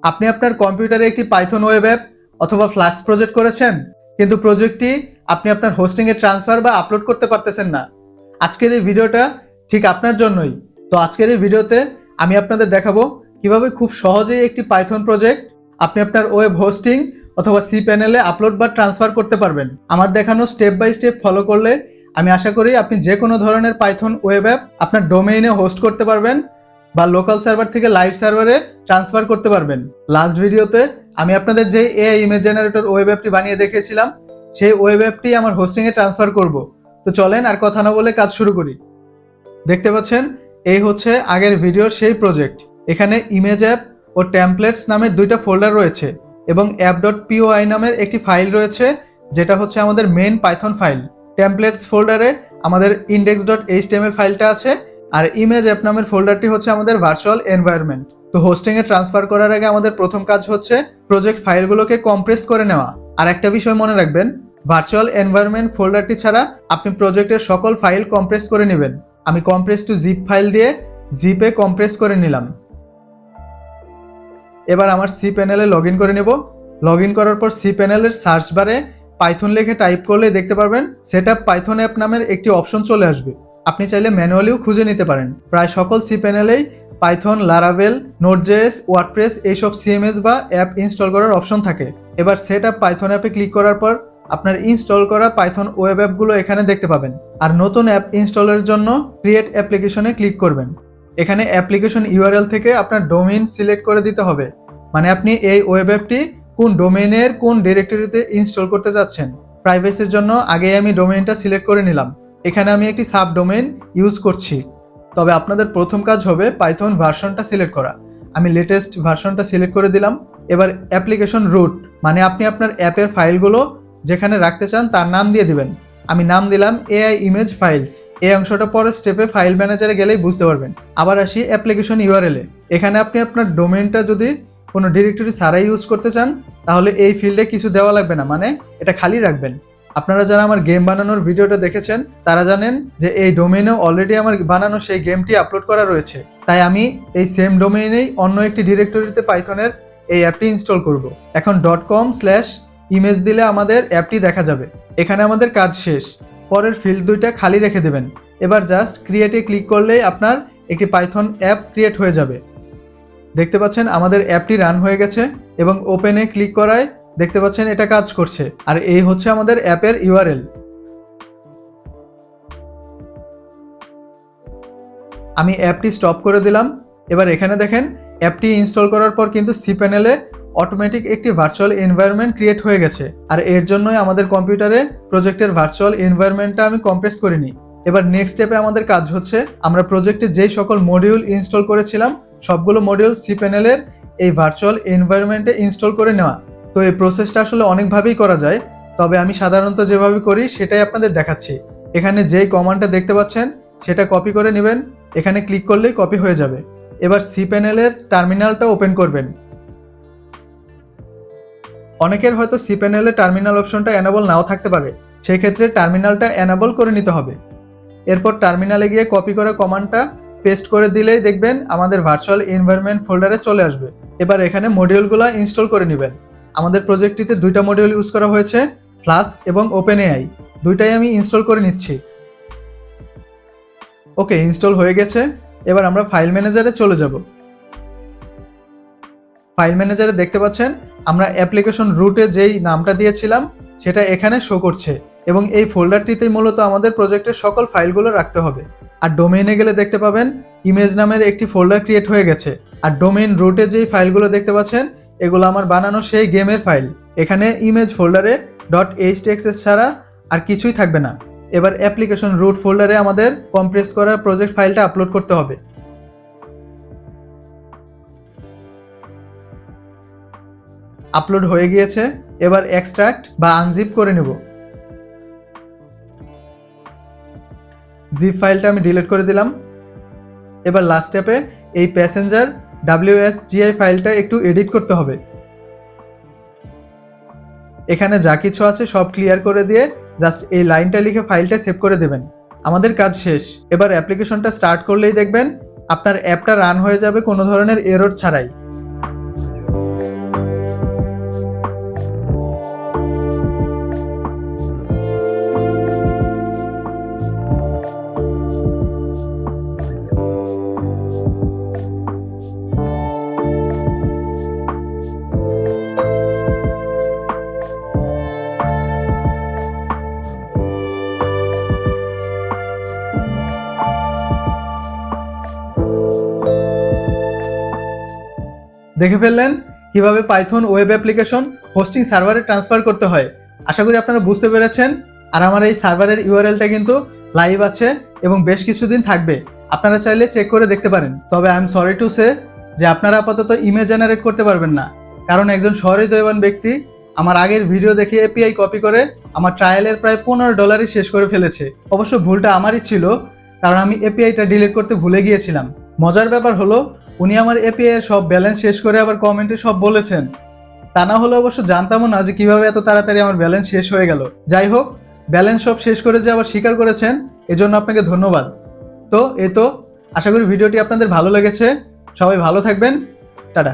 আপনি আপনার কম্পিউটারে একটি পাইথন ওয়েব অ্যাপ অথবা ফ্লাস্ক প্রজেক্ট করেছেন, কিন্তু প্রজেক্টটি আপনি আপনার হোস্টিংয়ে ট্রান্সফার বা আপলোড করতে পারতেছেন না। আজকের এই ভিডিওটা ঠিক আপনার জন্যই। তো আজকের এই ভিডিওতে আমি আপনাদের দেখাবো কিভাবে খুব সহজেই একটি পাইথন প্রজেক্ট আপনি আপনার ওয়েব হোস্টিং অথবা সি প্যানেলে আপলোড বা ট্রান্সফার করতে পারবেন। আমার দেখানো স্টেপ বাই স্টেপ ফলো করলে আমি আশা করি আপনি যে কোনো ধরনের পাইথন ওয়েব অ্যাপ আপনার ডোমেইনে হোস্ট করতে পারবেন বা লোকাল সার্ভার থেকে লাইভ সার্ভারে ট্রান্সফার করতে পারবেন। লাস্ট ভিডিওতে আমি আপনাদের যে এআই ইমেজ জেনারেটর ওয়েব অ্যাপটি বানিয়ে দেখিয়েছিলাম, সেই ওয়েব অ্যাপটি আমার হোস্টিংয়ে ট্রান্সফার করব। তো চলেন আর কথা না বলে কাজ শুরু করি। দেখতে পাচ্ছেন এই হচ্ছে আগের ভিডিওর সেই প্রজেক্ট। এখানে ইমেজ অ্যাপ ও টেমপ্লেটস নামের দুইটা ফোল্ডার রয়েছে এবং app.py নামের একটি ফাইল রয়েছে, যেটা হচ্ছে আমাদের মেইন পাইথন ফাইল। টেমপ্লেটস ফোল্ডারে আমাদের index.html ফাইলটা আছে, আর ইমেজ অ্যাপ নামের ফোল্ডারটি হচ্ছে আমাদের ভার্চুয়াল এনভায়রনমেন্ট। তো হোস্টিংয়ে ট্রান্সফার করার আগে আমাদের প্রথম কাজ হচ্ছে প্রজেক্ট ফাইলগুলোকে কম্প্রেস করে নেওয়া। আর একটা বিষয় মনে রাখবেন, ভার্চুয়াল এনভায়রনমেন্ট ফোল্ডারটি ছাড়া আপনি প্রজেক্টের সকল ফাইল কম্প্রেস করে নেবেন। আমি কম্প্রেস টু জিপ ফাইল দিয়ে জিপে কম্প্রেস করে নিলাম। এবার আমার সি প্যানেলে লগ ইন করে নেব। লগ ইন করার পর সি প্যানেলের সার্চ বারে পাইথন লিখে টাইপ করলে দেখতে পারবেন সেটআপ পাইথন অ্যাপ নামের একটি অপশন চলে আসবে। আপনি চাইলে ম্যানুয়ালিও খুঁজে নিতে পারেন। প্রায় সকল সি প্যানেলেই পাইথন, লারাভেল, নোটজেএস, ওয়ার্ডপ্রেস এইসব সিএমএস বা অ্যাপ ইনস্টল করার অপশন থাকে। এবার সেটআপ পাইথন অ্যাপে ক্লিক করার পর আপনার ইনস্টল করা পাইথন ওয়েব অ্যাপগুলো এখানে দেখতে পাবেন। আর নতুন অ্যাপ ইনস্টলের জন্য ক্রিয়েট অ্যাপ্লিকেশনে ক্লিক করবেন। এখানে অ্যাপ্লিকেশন ইউআরএল থেকে আপনার ডোমেইন সিলেক্ট করে দিতে হবে, মানে আপনি এই ওয়েব অ্যাপটি কোন ডোমেইনের কোন ডিরেক্টরিতে ইনস্টল করতে যাচ্ছেন। প্রাইভেসির জন্য আগেই আমি ডোমেইনটা সিলেক্ট করে নিলাম। এখানে আমি একটি সাব ডোমেইন ইউজ করছি। তবে আপনাদের প্রথম কাজ হবে পাইথন ভার্সনটা সিলেক্ট করা। আমি লেটেস্ট ভার্সনটা সিলেক্ট করে দিলাম। এবার অ্যাপ্লিকেশন রুট, মানে আপনি আপনার অ্যাপের ফাইলগুলো যেখানে রাখতে চান তার নাম দিয়ে দিবেন। আমি নাম দিলাম এআই ইমেজ ফাইলস। এই অংশটা পরের স্টেপে ফাইল ম্যানেজারে গেলেই বুঝতে পারবেন। আবার আসি অ্যাপ্লিকেশন ইউআরএলে। এখানে আপনি আপনার ডোমেইনটা যদি কোনো ডিরেক্টরি ছাড়াই ইউজ করতে চান, তাহলে এই ফিল্ডে কিছু দেওয়া লাগবে না, মানে এটা খালি রাখবেন। আপনারা যারা আমার গেম বানানোর ভিডিওটা দেখেছেন তারা জানেন যে এই ডোমেইনেও অলরেডি আমার বানানো সেই গেমটি আপলোড করা রয়েছে। তাই আমি এই সেম ডোমেইনেই অন্য একটি ডিরেক্টরিতে পাইথনের এই অ্যাপটি ইনস্টল করব। এখন .com/image দিলে আমাদের অ্যাপটি দেখা যাবে। এখানে আমাদের কাজ শেষ। পরের ফিল্ড দুইটা খালি রেখে দেবেন। এবার জাস্ট ক্রিয়েটে ক্লিক করলেই আপনার একটি পাইথন অ্যাপ ক্রিয়েট হয়ে যাবে। দেখতে পাচ্ছেন আমাদের অ্যাপটি রান হয়ে গেছে এবং ওপেনে ক্লিক করায় দেখতে পাচ্ছেন এটা কাজ করছে। আর এই হচ্ছে আমাদের অ্যাপের ইউআরএল। আমি অ্যাপটি স্টপ করে দিলাম। এবার এখানে দেখেন অ্যাপটি ইনস্টল করার পর কিন্তু সি প্যানেলে অটোমেটিক একটি ভার্চুয়াল এনভায়রনমেন্ট ক্রিয়েট হয়ে গেছে। আর এর জন্যই আমাদের কম্পিউটারে প্রজেক্টের ভার্চুয়াল এনভায়রনমেন্টটা আমি কম্প্রেস করিনি। এবার নেক্সট স্টেপে আমাদের কাজ হচ্ছে আমরা প্রজেক্টে যেই সকল মডিউল ইনস্টল করেছিলাম সবগুলো মডিউল সি প্যানেলের এই ভার্চুয়াল এনভায়রনমেন্টে ইনস্টল করে নেওয়া। তো এই প্রসেসটা আসলে অনেকভাবেই করা যায়, তবে আমি সাধারণত যেভাবে করি সেটাই আপনাদের দেখাচ্ছি। এখানে যেই কমান্ডটা দেখতে পাচ্ছেন সেটা কপি করে নেবেন। এখানে ক্লিক করলেই কপি হয়ে যাবে। এবার সি প্যানেলের টার্মিনালটা ওপেন করবেন। অনেকের হয়তো সি প্যানেলে টার্মিনাল অপশনটা এনেবল নাও থাকতে পারে, সেই ক্ষেত্রে টার্মিনালটা এনেবল করে নিতে হবে। এরপর টার্মিনালে গিয়ে কপি করা কমান্ডটা পেস্ট করে দিলেই দেখবেন আমাদের ভার্চুয়াল এনভায়রনমেন্ট ফোল্ডারে চলে আসবে। এবার এখানে মডিউলগুলো ইনস্টল করে নেবেন। আমাদের প্রজেক্টটিতে দুইটা মডিউল ইউজ করা হয়েছে, ফ্লাস্ক এবং ওপেনএআই। দুইটাই আমি ইনস্টল করে নিচ্ছি। ওকে, ইনস্টল হয়ে গেছে। এবার আমরা ফাইল ম্যানেজারে চলে যাব। ফাইল ম্যানেজারে দেখতে পাচ্ছেন আমরা অ্যাপ্লিকেশন রুটে যেই নামটা দিয়েছিলাম সেটা এখানে শো করছে এবং এই ফোল্ডারটিতেই মূলত আমাদের প্রজেক্টের সকল ফাইলগুলো রাখতে হবে। আর ডোমেইনে গেলে দেখতে পাবেন ইমেজ নামের একটি ফোল্ডার ক্রিয়েট হয়ে গেছে। আর ডোমেইন রুটে যেই ফাইলগুলো দেখতে পাচ্ছেন এগুলো আমার বানানো সেই গেমের ফাইল। এখানে ইমেজ ফোল্ডারে .htaccess ছাড়া আর কিছুই থাকবে না। এবার অ্যাপ্লিকেশন রুট ফোল্ডারে আমাদের কম্প্রেস করা প্রজেক্ট ফাইলটা আপলোড করতে হবে। আপলোড হয়ে গিয়েছে। এবার এক্সট্রাক্ট বা আনজিপ করে নেব। জিপ ফাইলটা আমি ডিলিট করে দিলাম। এবার লাস্ট স্টেপে এই প্যাসেঞ্জার WSGI ফাইলটা একটু এডিট করতে হবে। এখানে যা কিছু আছে সব ক্লিয়ার করে দিয়ে জাস্ট এই লাইনটা লিখে ফাইলটা সেভ করে দেবেন। আমাদের কাজ শেষ। এবার অ্যাপ্লিকেশনটা স্টার্ট করলেই দেখবেন আপনার অ্যাপটা রান হয়ে যাবে কোনো ধরনের এরর ছাড়াই। দেখে ফেললেন কিভাবে পাইথন ওয়েব অ্যাপ্লিকেশন হোস্টিং সার্ভারে ট্রান্সফার করতে হয়। আশা করি আপনারা বুঝতে পেরেছেন। আর আমার এই সার্ভারের ইউআরএলটা কিন্তু লাইভ আছে এবং বেশ কিছুদিন থাকবে, আপনারা চাইলে চেক করে দেখতে পারেন। তবে I am sorry to say যে আপনারা আপাতত ইমেজ জেনারেট করতে পারবেন না, কারণ একজন সহৃদয়বান ব্যক্তি আমার আগের ভিডিও দেখে এপিআই কপি করে আমার ট্রায়ালের প্রায় $15 শেষ করে ফেলেছে। অবশ্য ভুলটা আমারই ছিল, কারণ আমি এপিআইটা ডিলিট করতে ভুলে গিয়েছিলাম। মজার ব্যাপার হলো উনি আমার এপিআই এর সব ব্যালেন্স শেষ করে আবার কমেন্টে সব বলেছেন। তা না হলে অবশ্য জানতামও না যে কিভাবে এত তাড়াতাড়ি আমার ব্যালেন্স শেষ হয়ে গেল। যাই হোক, ব্যালেন্স সব শেষ করে যে আবার স্বীকার করেছেন এজন্য আপনাকে ধন্যবাদ। তো আশা করি ভিডিওটি আপনাদের ভালো লেগেছে। সবাই ভালো থাকবেন। টাটা।